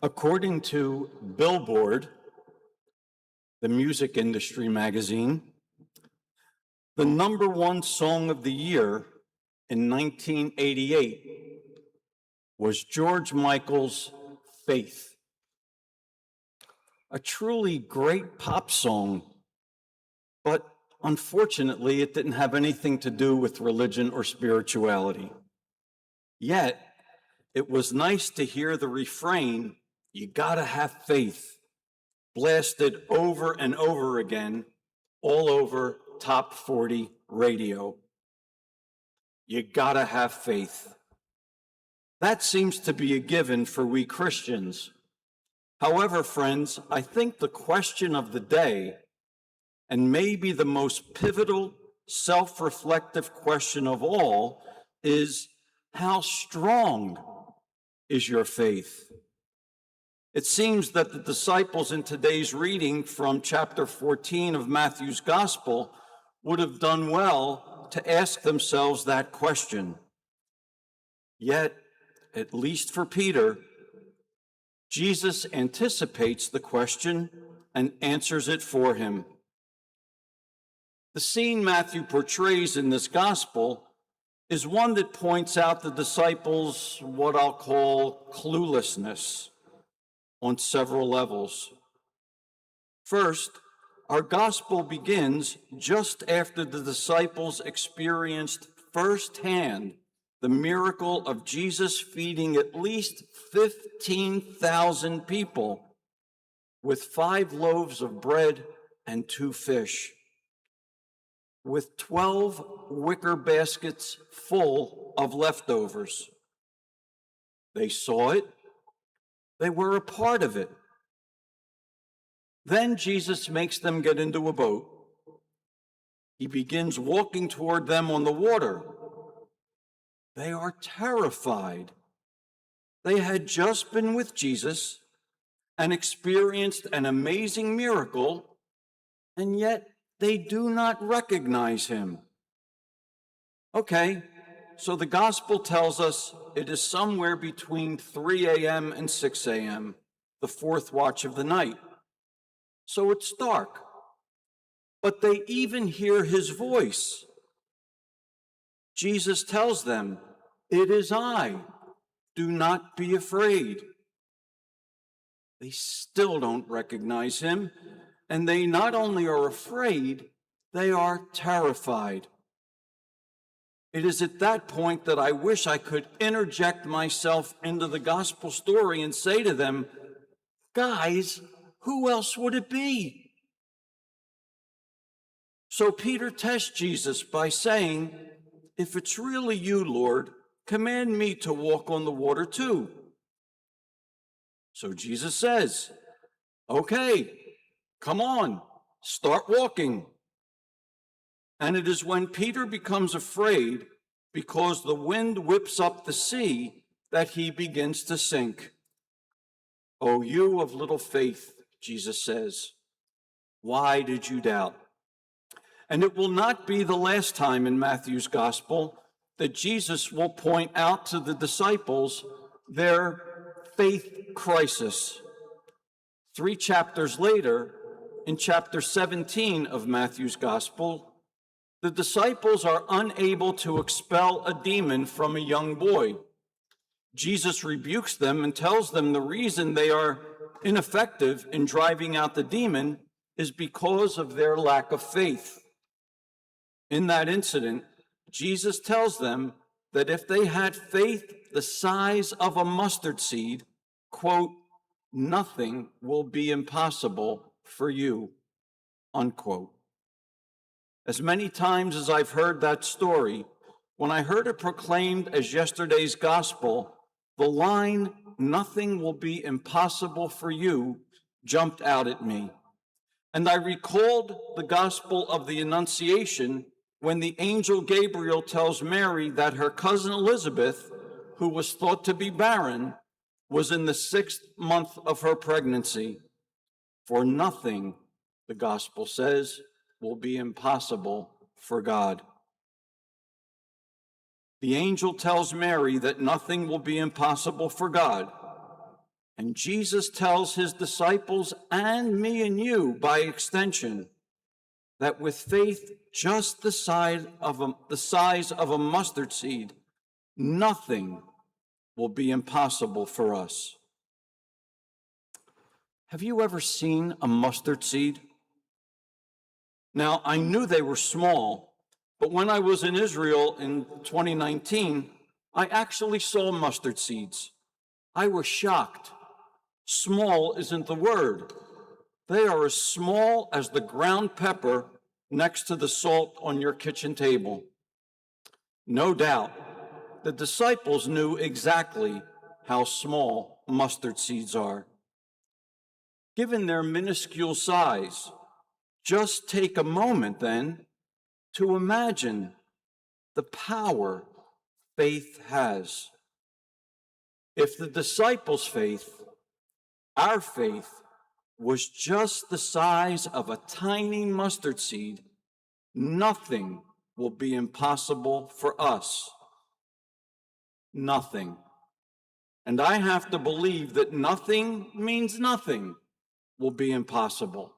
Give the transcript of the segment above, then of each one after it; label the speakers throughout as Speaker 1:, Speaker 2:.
Speaker 1: According to Billboard, the music industry magazine, the number one song of the year in 1988 was George Michael's Faith. A truly great pop song, but unfortunately, it didn't have anything to do with religion or spirituality. Yet, it was nice to hear the refrain, "You gotta have faith," blasted over and over again all over Top 40 radio. You gotta have faith. That seems to be a given for we Christians. However, friends, I think the question of the day, and maybe the most pivotal, self-reflective question of all, is how strong is your faith? It seems that the disciples in today's reading from chapter 14 of Matthew's Gospel would have done well to ask themselves that question. Yet, at least for Peter, Jesus anticipates the question and answers it for him. The scene Matthew portrays in this gospel is one that points out the disciples' what I'll call cluelessness on several levels. First, our gospel begins just after the disciples experienced firsthand the miracle of Jesus feeding at least 15,000 people with 5 loaves of bread and 2 fish, with 12 wicker baskets full of leftovers. They saw it. They were a part of it. Then Jesus makes them get into a boat. He begins walking toward them on the water. They are terrified. They had just been with Jesus and experienced an amazing miracle, and yet they do not recognize him. Okay, so the gospel tells us it is somewhere between 3 a.m. and 6 a.m., the 4th watch of the night. So it's dark. But they even hear his voice. Jesus tells them, "It is I. Do not be afraid." They still don't recognize him, and they not only are afraid, they are terrified. It is at that point that I wish I could interject myself into the gospel story and say to them, "Guys, who else would it be?" So Peter tests Jesus by saying, "If it's really you, Lord, command me to walk on the water too." So Jesus says, "Okay, come on, start walking." And it is when Peter becomes afraid because the wind whips up the sea that he begins to sink. "O you of little faith," Jesus says, "why did you doubt?" And it will not be the last time in Matthew's gospel that Jesus will point out to the disciples their faith crisis. 3 chapters later, in chapter 17 of Matthew's gospel, the disciples are unable to expel a demon from a young boy. Jesus rebukes them and tells them the reason they are ineffective in driving out the demon is because of their lack of faith. In that incident, Jesus tells them that if they had faith the size of a mustard seed, quote, "nothing will be impossible for you," unquote. As many times as I've heard that story, when I heard it proclaimed as yesterday's gospel, the line, "nothing will be impossible for you," jumped out at me. And I recalled the gospel of the Annunciation when the angel Gabriel tells Mary that her cousin Elizabeth, who was thought to be barren, was in the 6th month of her pregnancy. For nothing, the gospel says, will be impossible for God. The angel tells Mary that nothing will be impossible for God, And Jesus tells his disciples and me and you by extension that with faith just the size of a mustard seed, nothing will be impossible for us. Have you ever seen a mustard seed? Now, I knew they were small, but when I was in Israel in 2019, I actually saw mustard seeds. I was shocked. Small isn't the word. They are as small as the ground pepper next to the salt on your kitchen table. No doubt, the disciples knew exactly how small mustard seeds are. Given their minuscule size, just take a moment then to imagine the power faith has. If the disciples' faith, our faith, was just the size of a tiny mustard seed, nothing will be impossible for us. Nothing. And I have to believe that nothing means nothing will be impossible,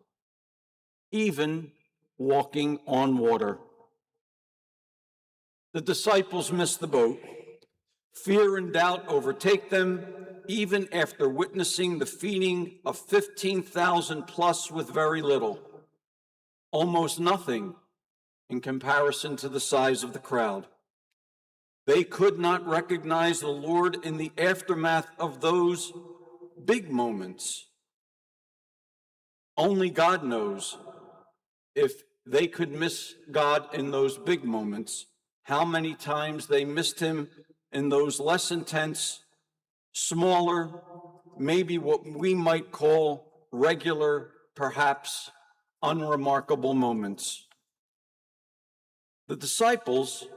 Speaker 1: even walking on water. The disciples missed the boat. Fear and doubt overtake them, even after witnessing the feeding of 15,000 plus with very little. Almost nothing in comparison to the size of the crowd. They could not recognize the Lord in the aftermath of those big moments. Only God knows if they could miss God in those big moments, how many times they missed him in those less intense, smaller, maybe what we might call regular, perhaps unremarkable moments. The disciples,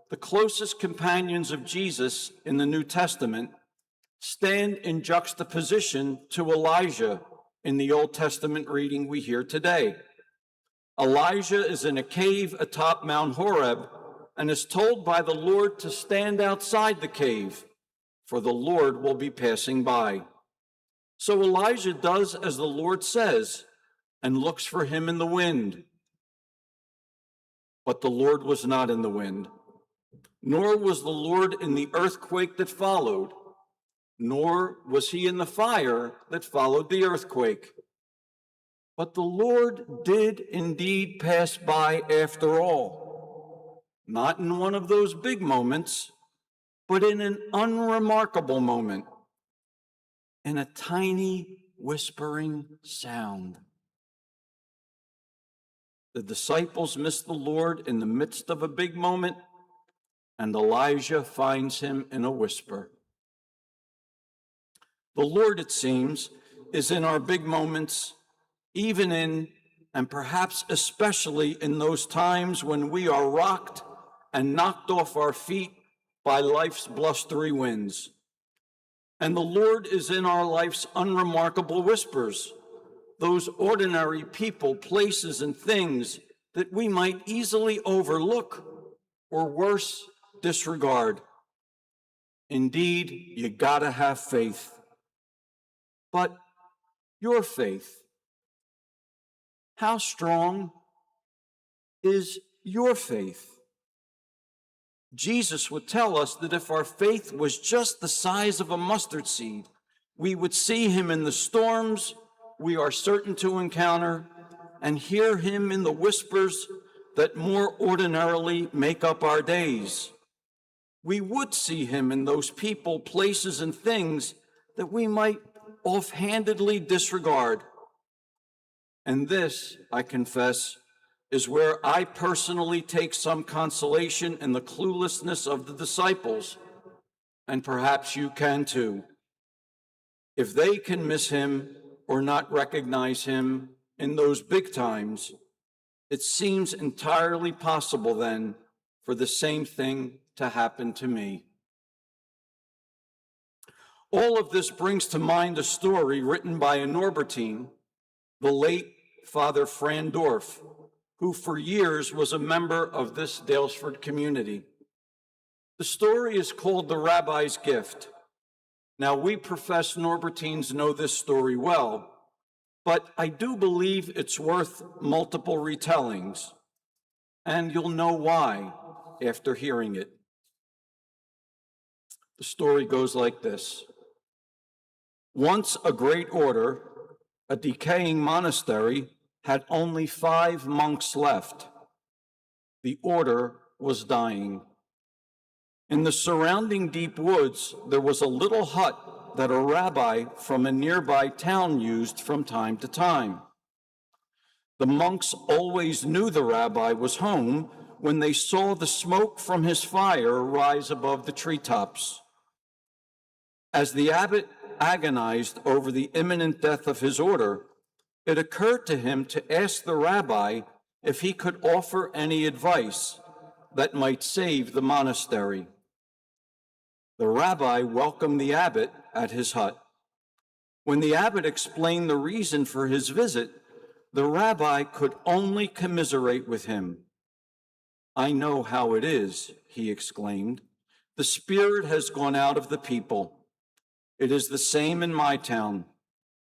Speaker 1: the closest companions of Jesus in the New Testament, stand in juxtaposition to Elijah in the Old Testament reading we hear today. Elijah is in a cave atop Mount Horeb and is told by the Lord to stand outside the cave, for the Lord will be passing by. So Elijah does as the Lord says and looks for him in the wind. But the Lord was not in the wind, nor was the Lord in the earthquake that followed, nor was he in the fire that followed the earthquake. But the Lord did indeed pass by after all, not in one of those big moments, but in an unremarkable moment, in a tiny whispering sound. The disciples missed the Lord in the midst of a big moment, and Elijah finds him in a whisper. The Lord, it seems, is in our big moments, even in, and perhaps especially in those times when we are rocked and knocked off our feet by life's blustery winds. And the Lord is in our life's unremarkable whispers, those ordinary people, places, and things that we might easily overlook or worse, disregard. Indeed, you gotta have faith. But your faith, how strong is your faith? Jesus would tell us that if our faith was just the size of a mustard seed, we would see him in the storms we are certain to encounter and hear him in the whispers that more ordinarily make up our days. We would see him in those people, places, and things that we might offhandedly disregard. And this, I confess, is where I personally take some consolation in the cluelessness of the disciples, and perhaps you can too. If they can miss him or not recognize him in those big times, it seems entirely possible then for the same thing to happen to me. All of this brings to mind a story written by a Norbertine, the late Father Frandorf, who for years was a member of this Daylesford community. The story is called The Rabbi's Gift. Now, we professed Norbertines know this story well, but I do believe it's worth multiple retellings, and you'll know why after hearing it. The story goes like this. Once a great order, a decaying monastery, had only 5 monks left. The order was dying. In the surrounding deep woods, there was a little hut that a rabbi from a nearby town used from time to time. The monks always knew the rabbi was home when they saw the smoke from his fire rise above the treetops. As the abbot agonized over the imminent death of his order, it occurred to him to ask the rabbi if he could offer any advice that might save the monastery. The rabbi welcomed the abbot at his hut. When the abbot explained the reason for his visit, the rabbi could only commiserate with him. "I know how it is," he exclaimed. "The spirit has gone out of the people. It is the same in my town.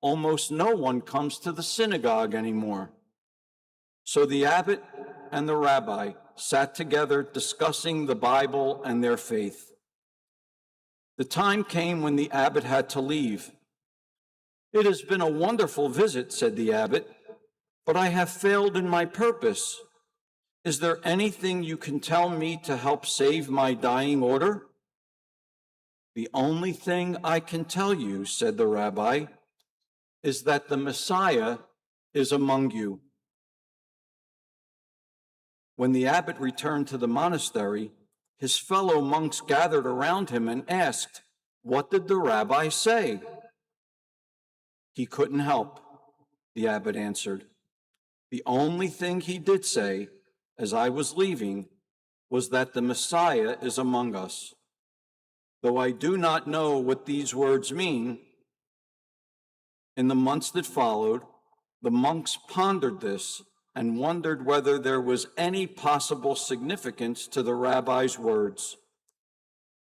Speaker 1: Almost no one comes to the synagogue anymore." So the abbot and the rabbi sat together discussing the Bible and their faith. The time came when the abbot had to leave. "It has been a wonderful visit," said the abbot, "but I have failed in my purpose. Is there anything you can tell me to help save my dying order?" "The only thing I can tell you," said the rabbi, "is that the Messiah is among you." When the abbot returned to the monastery, his fellow monks gathered around him and asked, "What did the rabbi say?" "He couldn't help," the abbot answered. "The only thing he did say, as I was leaving, was that the Messiah is among us. Though I do not know what these words mean." In the months that followed, the monks pondered this and wondered whether there was any possible significance to the rabbi's words.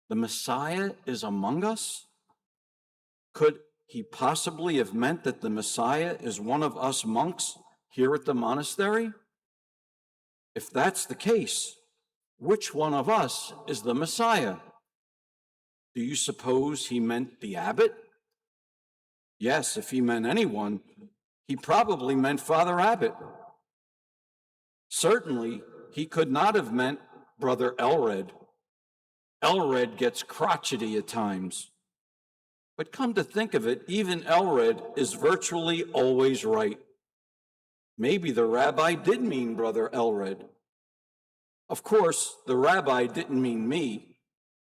Speaker 1: The Messiah is among us? Could he possibly have meant that the Messiah is one of us monks here at the monastery? If that's the case, which one of us is the Messiah? Do you suppose he meant the abbot? Yes, if he meant anyone, he probably meant Father Abbot. Certainly, he could not have meant Brother Elred. Elred gets crotchety at times. But come to think of it, even Elred is virtually always right. Maybe the rabbi did mean Brother Elred. Of course, the rabbi didn't mean me.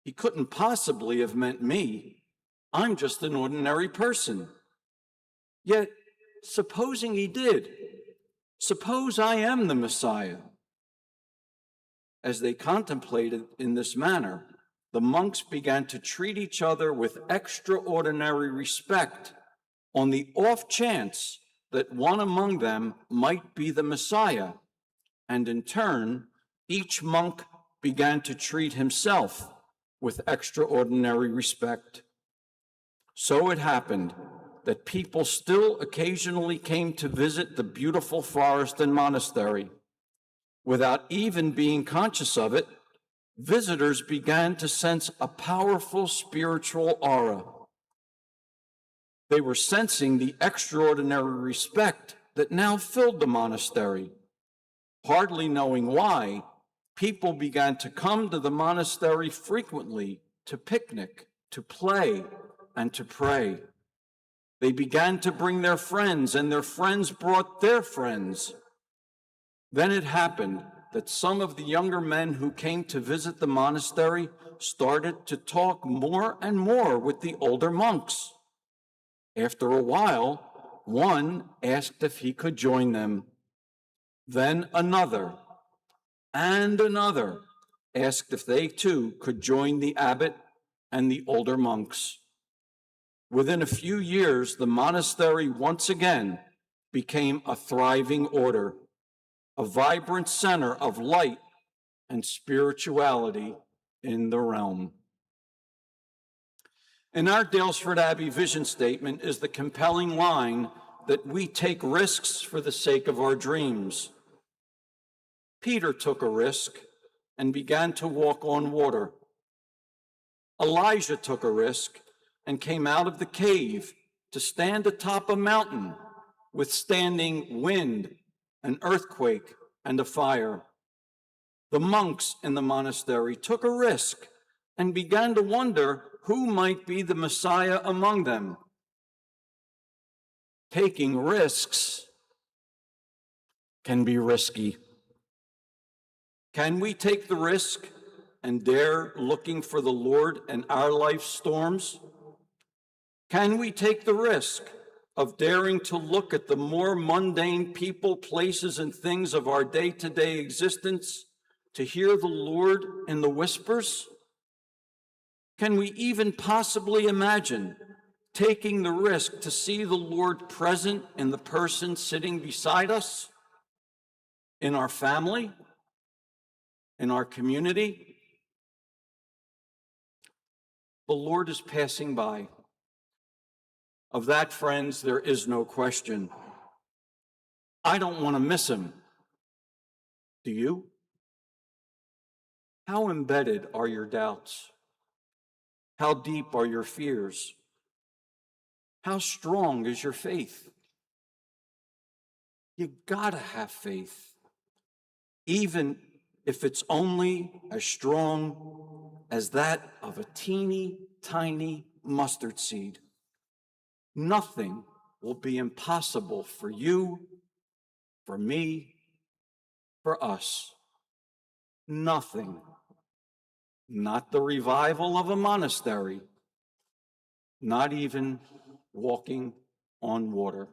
Speaker 1: He couldn't possibly have meant me. I'm just an ordinary person. Yet, supposing he did, suppose I am the Messiah. As they contemplated in this manner, the monks began to treat each other with extraordinary respect on the off chance that one among them might be the Messiah, and in turn, each monk began to treat himself with extraordinary respect. So it happened that people still occasionally came to visit the beautiful forest and monastery. Without even being conscious of it, visitors began to sense a powerful spiritual aura. They were sensing the extraordinary respect that now filled the monastery. Hardly knowing why, people began to come to the monastery frequently to picnic, to play, and to pray. They began to bring their friends, and their friends brought their friends. Then it happened that some of the younger men who came to visit the monastery started to talk more and more with the older monks. After a while, one asked if he could join them. Then another and another asked if they too could join the abbot and the older monks. Within a few years, the monastery once again became a thriving order, a vibrant center of light and spirituality in the realm. In our Daylesford Abbey vision statement is the compelling line that we take risks for the sake of our dreams. Peter took a risk and began to walk on water. Elijah took a risk and came out of the cave to stand atop a mountain, withstanding wind, an earthquake, and a fire. The monks in the monastery took a risk and began to wonder who might be the Messiah among them. Taking risks can be risky. Can we take the risk and dare looking for the Lord in our life storms? Can we take the risk of daring to look at the more mundane people, places, and things of our day-to-day existence to hear the Lord in the whispers? Can we even possibly imagine taking the risk to see the Lord present in the person sitting beside us, in our family, in our community? The Lord is passing by. Of that, friends, there is no question. I don't want to miss him. Do you? How embedded are your doubts? How deep are your fears? How strong is your faith? You gotta have faith, even if it's only as strong as that of a teeny tiny mustard seed. Nothing will be impossible for you, for me, for us. Nothing. Not the revival of a monastery, not even walking on water.